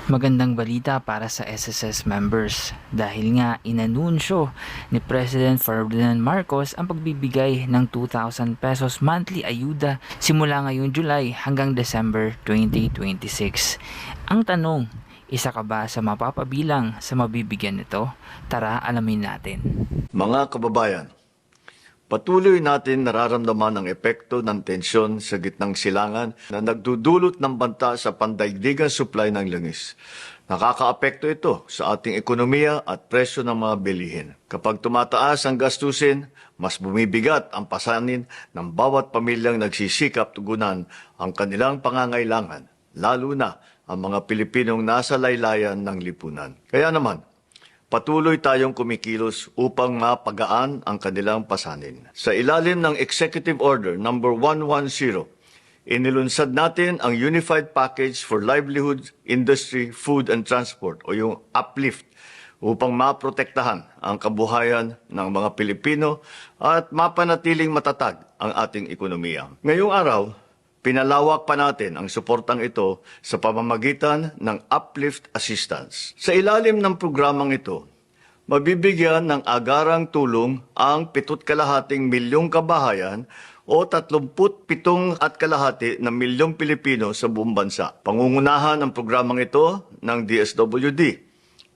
Magandang balita para sa SSS members dahil nga inanunsyo ni President Ferdinand Marcos ang pagbibigay ng 2,000 pesos monthly ayuda simula ngayong July hanggang December 2026. Ang tanong, isa ka ba sa mapapabilang sa mabibigyan nito? Tara, alamin natin. Mga kababayan, patuloy natin nararamdaman ang epekto ng tensyon sa gitnang silangan na nagdudulot ng banta sa pandaigdigang supply ng langis. Nakakaapekto ito sa ating ekonomiya at presyo ng mga bilihin. Kapag tumataas ang gastusin, mas bumibigat ang pasanin ng bawat pamilyang nagsisikap tugunan ang kanilang pangangailangan, lalo na ang mga Pilipinong nasa laylayan ng lipunan. Kaya naman, patuloy tayong kumikilos upang mapagaan ang kanilang pasanin. Sa ilalim ng Executive Order No. 110, inilunsad natin ang Unified Package for Livelihood, Industry, Food and Transport o yung UPLIFT upang maprotektahan ang kabuhayan ng mga Pilipino at mapanatiling matatag ang ating ekonomiya. Ngayong araw, pinalawak pa natin ang suportang ito sa pamamagitan ng Uplift Assistance. Sa ilalim ng programang ito, mabibigyan ng agarang tulong ang 7,5 milyong kabahayan o 37,500 na milyong Pilipino sa buong bansa. Pangungunahan ang programang ito ng DSWD,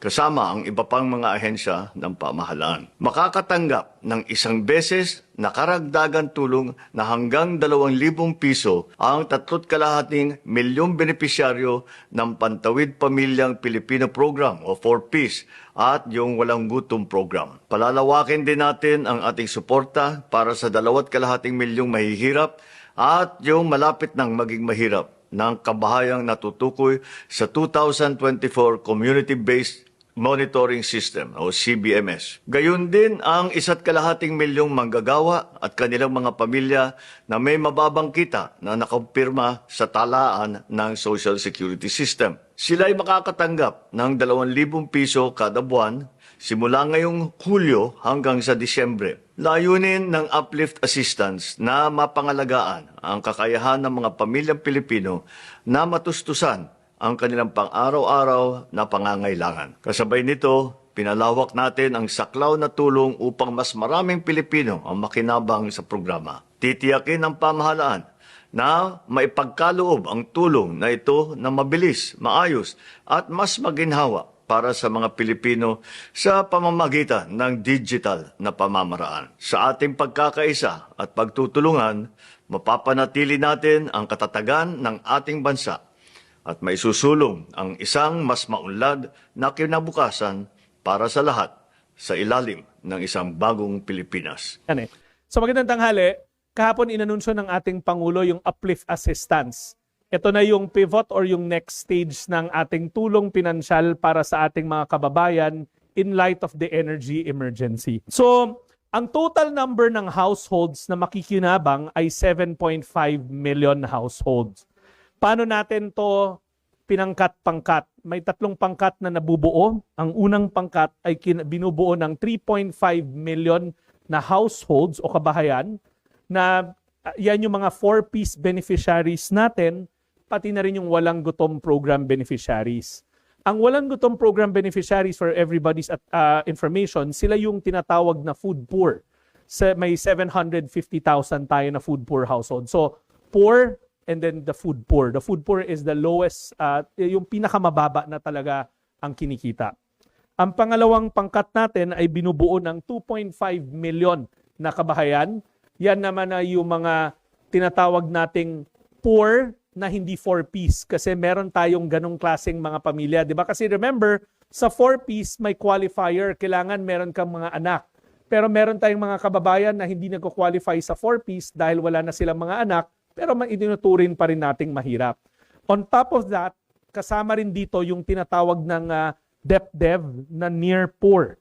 kasama ang iba pang mga ahensya ng pamahalaan. Makakatanggap ng isang beses na karagdagan tulong na hanggang 2,000 piso ang 3,5 milyong benepisyaryo ng Pantawid Pamilyang Pilipino Program o 4Ps at yung Walang Gutom Program. Palalawakin din natin ang ating suporta para sa 2,5 milyong mahihirap at yung malapit nang maging mahirap ng kabahayang natutukoy sa 2024 Community-Based Monitoring System o CBMS. Gayon din ang 1,5 milyong manggagawa at kanilang mga pamilya na may mababang kita na nakampirma sa talaan ng Social Security System. Sila ay makakatanggap ng 2,000 piso kada buwan simula ngayong Hulyo hanggang sa Disyembre. Layunin ng Uplift Assistance na mapangalagaan ang kakayahan ng mga pamilyang Pilipino na matustusan ang kanilang pang-araw-araw na pangangailangan. Kasabay nito, pinalawak natin ang saklaw na tulong upang mas maraming Pilipino ang makinabang sa programa. Titiyakin ng pamahalaan na maipagkaloob ang tulong na ito na mabilis, maayos at mas maginhawa para sa mga Pilipino sa pamamagitan ng digital na pamamaraan. Sa ating pagkakaisa at pagtutulungan, mapapanatili natin ang katatagan ng ating bansa at maisusulong ang isang mas maunlad na kinabukasan para sa lahat sa ilalim ng isang bagong Pilipinas. So magandang tanghali, kahapon inanunsyo ng ating Pangulo yung Uplift Assistance. Ito na yung pivot or yung next stage ng ating tulong pinansyal para sa ating mga kababayan in light of the energy emergency. So, ang total number ng households na makikinabang ay 7.5 million households. Paano natin to pinangkat-pangkat? May 3 pangkat na nabubuo. Ang unang pangkat ay binubuo ng 3.5 million na households o kabahayan na yan yung mga 4Ps beneficiaries natin, pati na rin yung Walang Gutom Program beneficiaries. Ang Walang Gutom Program beneficiaries, for everybody's information, sila yung tinatawag na food poor. May 750,000 tayo na food poor household. So, poor and then the food poor. The food poor is the lowest, yung pinakamababa na talaga ang kinikita. Ang pangalawang pangkat natin ay binubuo ng 2.5 million na kabahayan. Yan naman ay yung mga tinatawag nating poor na hindi 4Ps kasi meron tayong ganong klaseng mga pamilya. Diba? Kasi remember, sa 4Ps may qualifier, kailangan meron kang mga anak. Pero meron tayong mga kababayan na hindi nagko-qualify sa 4Ps dahil wala na silang mga anak, pero itinuturin pa rin nating mahirap. On top of that, kasama rin dito yung tinatawag ng DepDev na near poor.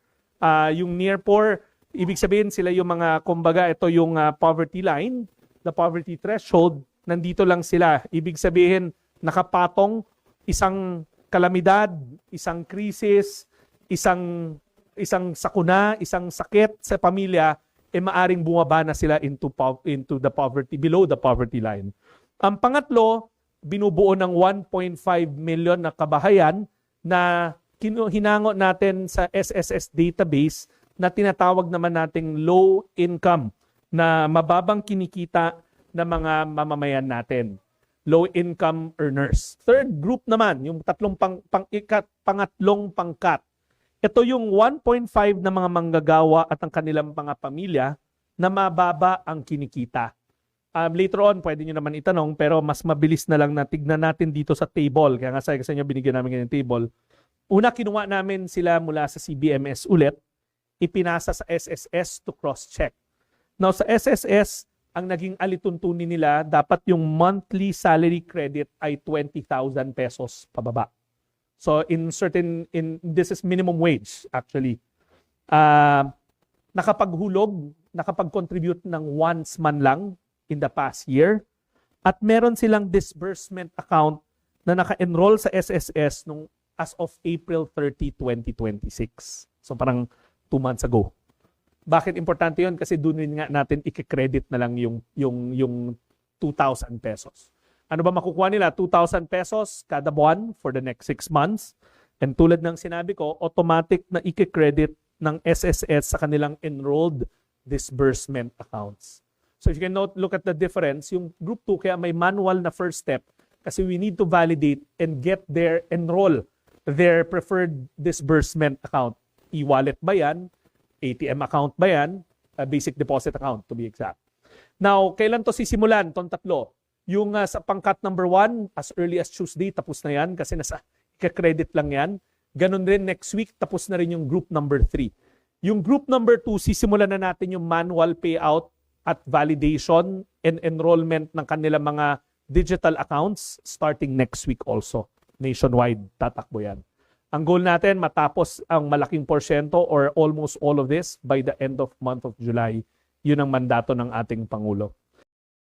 Yung near poor, ibig sabihin sila yung mga, kumbaga, ito yung poverty line, the poverty threshold, nandito lang sila. Ibig sabihin, nakapatong isang kalamidad, isang krisis, isang sakuna, isang sakit sa pamilya, maaring bumaba na sila into the poverty, below the poverty line. Ang pangatlo, binubuo ng 1.5 million na kabahayan na hinango natin sa SSS database na tinatawag naman nating low income na mababang kinikita ng mga mamamayan natin. Low income earners. Third group naman, yung pangatlong pangkat. Ito yung 1.5 na mga manggagawa at ang kanilang mga pamilya na mababa ang kinikita. Later on, pwede nyo naman itanong, pero mas mabilis na lang na tignan natin dito sa table. Kaya nga sa inyo, binigyan namin ganyan table. Una, kinuha namin sila mula sa CBMS ulit, ipinasa sa SSS to cross-check. Now, sa SSS, ang naging alituntunin nila, dapat yung monthly salary credit ay 20,000 pesos pababa. So, this is minimum wage, actually. Nakapag-contribute ng once man lang in the past year. At meron silang disbursement account na naka-enroll sa SSS nung as of April 30, 2026. So, parang 2 months ago. Bakit importante yun? Kasi doon nga natin i-credit na lang yung 2,000 pesos. Ano ba makukuha nila? 2,000 pesos kada buwan for the next 6 months. And tulad ng sinabi ko, automatic na i-credit ng SSS sa kanilang enrolled disbursement accounts. So if you can look at the difference, yung group 2 kaya may manual na first step kasi we need to validate and enroll their preferred disbursement account. E-wallet ba yan? ATM account ba yan? Basic deposit account to be exact. Now, kailan to sisimulan? Itong tatlo. Yung sa pangkat number 1, as early as Tuesday, tapos na yan kasi nasa credit lang yan. Ganon rin next week, tapos na rin yung group number 3. Yung group number 2, sisimulan na natin yung manual payout at validation and enrollment ng kanilang mga digital accounts starting next week also. Nationwide, tatakbo yan. Ang goal natin, matapos ang malaking porsyento or almost all of this by the end of month of July. Yun ang mandato ng ating Pangulo.